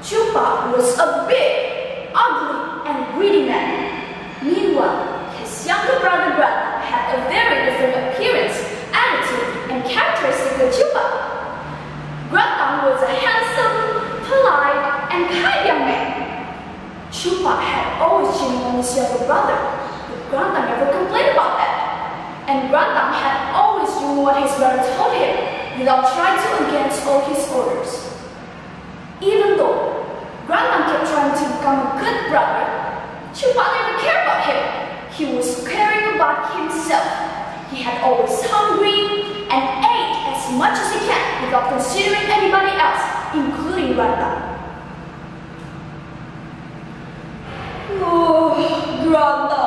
Chupa was a big, ugly, and greedy man. Meanwhile, his younger brother Granda had a very different appearance, attitude, and characteristic with Chupa. Granda was a handsome, polite, and kind young man. Chupa had always cheated on his younger brother, but Granda never complained about that. And Granda had always done what his brother told him, without trying to against all his orders. Even though Granda kept trying to become a good brother, Chupa never cared about him. He was caring about himself. He had always hungry and ate as much as he can without considering anybody else, including Granda. Oh, Granda,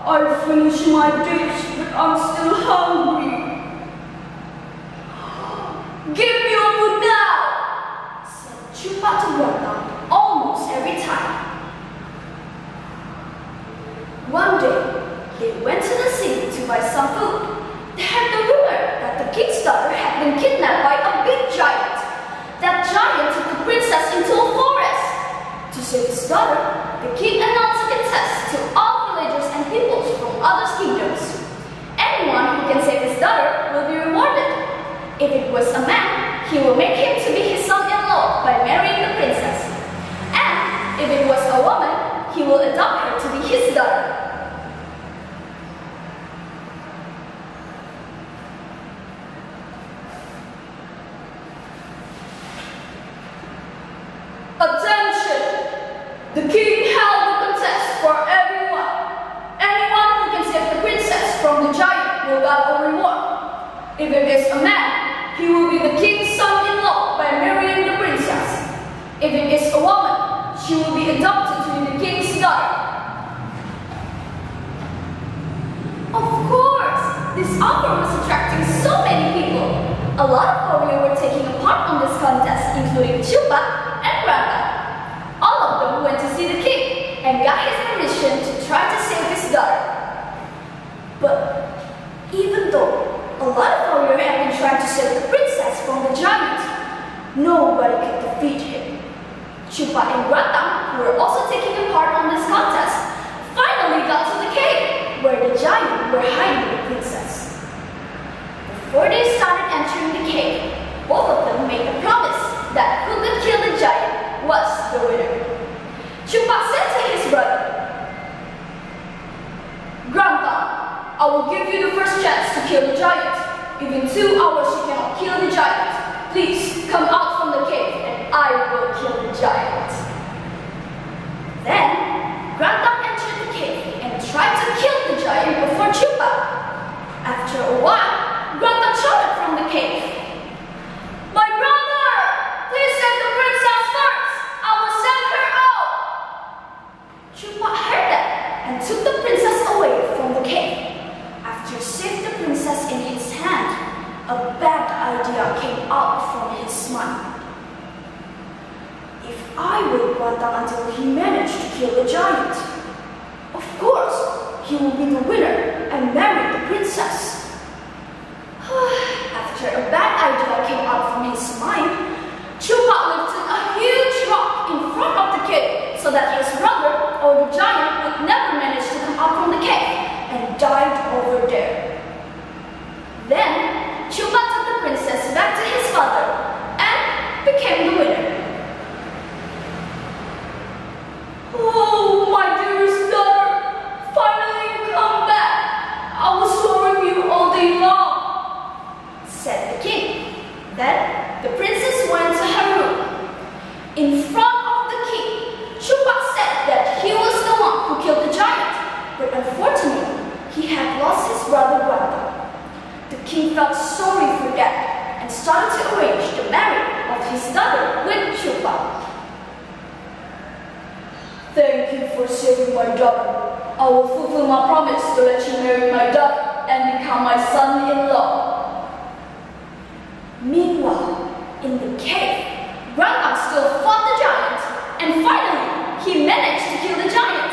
I finished my dish, but I'm still hungry. Give me your food now, said Chupa to Granda almost every time. One day, they went to the city to buy some food. They had the rumor that the king's daughter had been kidnapped by a big giant. That giant took the princess into a forest. To save his daughter, the king announced a contest to all villagers and peoples from other kingdoms. Anyone who can save his daughter will be rewarded. If it was a man, he will make him to be his son-in-law by marrying the princess. And if it was a woman, he will adopt her to be his daughter. Attention! The king held the contest for everyone. Anyone who can save the princess from the giant will get a reward. If it is a man, he will be the king's son-in-law by marrying the princess. If it is a woman, she will be adopted to be the king's daughter. Of course, this offer was attracting so many people. A lot of warriors were taking a part on this contest, including Chupa and Granda. All of them went to see the king and got his permission to try to save his daughter. But even though a lot of warriors had been trying to save the princess from the giant, nobody could defeat him. Chupa and Granda, who were also taking a part on this contest, finally got to the cave where the giant were hiding the princess. Before they started entering the cave, both of them made a promise that who could kill the giant was the winner. Chupa said to his brother, Grandpa, I will give you the first chance to kill the giant. If in 2 hours you cannot kill the giant, please come out from the cave and I will kill the giant. Then, Grandpa entered the cave and tried to kill the giant before Chupa. After a while, Grandpa shouted from the cave, My brother! Please save the princess first! I will send her out! Chupa heard that and took the princess away from the cave. After saving the princess in his hand, a bad idea came out from his mind. If I wait Grandpa until he managed to kill the giant, of course, he will be the winner and marry the princess. After a bad idea came out from his mind, Chupa lifted a huge rock in front of the cave so that his brother or the giant would never manage to come out from the cave and died over there. Then, Chupa took the princess back to his father and became the winner. Oh, my dearest daughter, finally you come back. I was worrying you all day long, said the king. Then, the princess went to her room. In front of the king, Chupa said that he was the one who killed the giant, but unfortunately, he had lost his brother Granda. The king felt sorry for that and started to arrange the marriage of his daughter with Chupa. Thank you for saving my daughter. I will fulfill my promise to let you marry my daughter and become my son-in-law. Meanwhile, in the cave, Granda still fought the giant, and finally, he managed to kill the giant.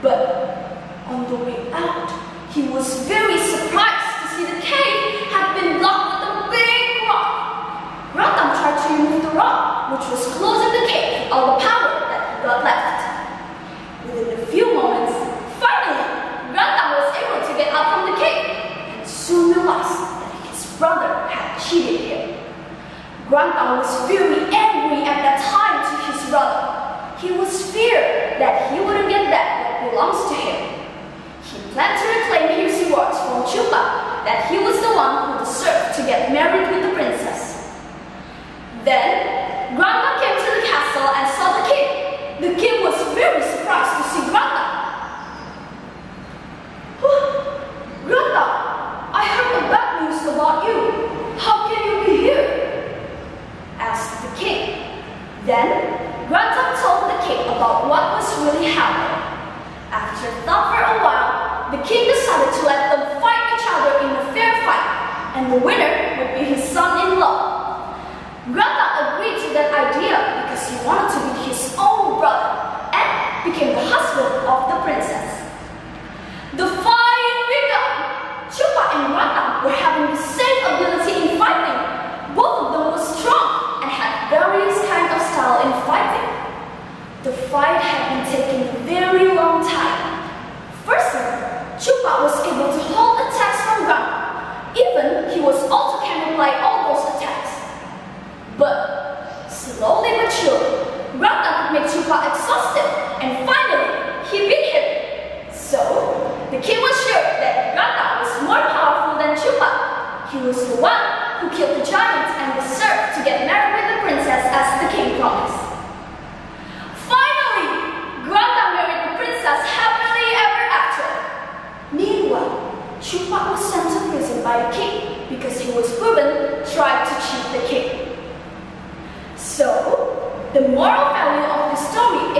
But on the way out, he was very surprised to see the cave had been blocked with a big rock. Granda tried to remove the rock, which was closing the cave, all the power that he got left. Within a few moments, finally, Grandpa was able to get out from the cave and soon realized that his brother had cheated him. Grandpa was very angry at that time to his brother. He was feared that he wouldn't get back what belongs to him. He planned to reclaim his rewards from Chupa, that he was the one who deserved to get married with the princess. Then, Grandpa came to the castle and saw the king. The king was very surprised to see Grandpa. Grandpa, I heard the bad news about you. How can you be here? Asked the king. Then, Grandpa told the king about what was really happening. After thought for a while, the king decided to let them fight each other in a fair fight, and the winner would be his son-in-law. Grandpa agreed to that idea because he wanted to be his own brother and became the husband of the princess. The fight began. Chupa and Grandpa were having the same ability in fighting. Both of them were strong and had various kinds of style in fighting. The fight had been taking a very long time. Firstly, Chupa was able to hold attacks from Grandpa. Even he was also can apply all those attacks. But slowly but surely, Grandpa could make Chupa exhausted, and finally, he beat him. So, the king was sure that Grandpa was more powerful than Chupa. He was the one who killed the giant and deserved to get married with the princess as the king promised. Finally, Grandpa married the princess happily ever after. Meanwhile, Chupa was sent to prison by the king because he was proven tried to cheat the king. So, the moral value of the story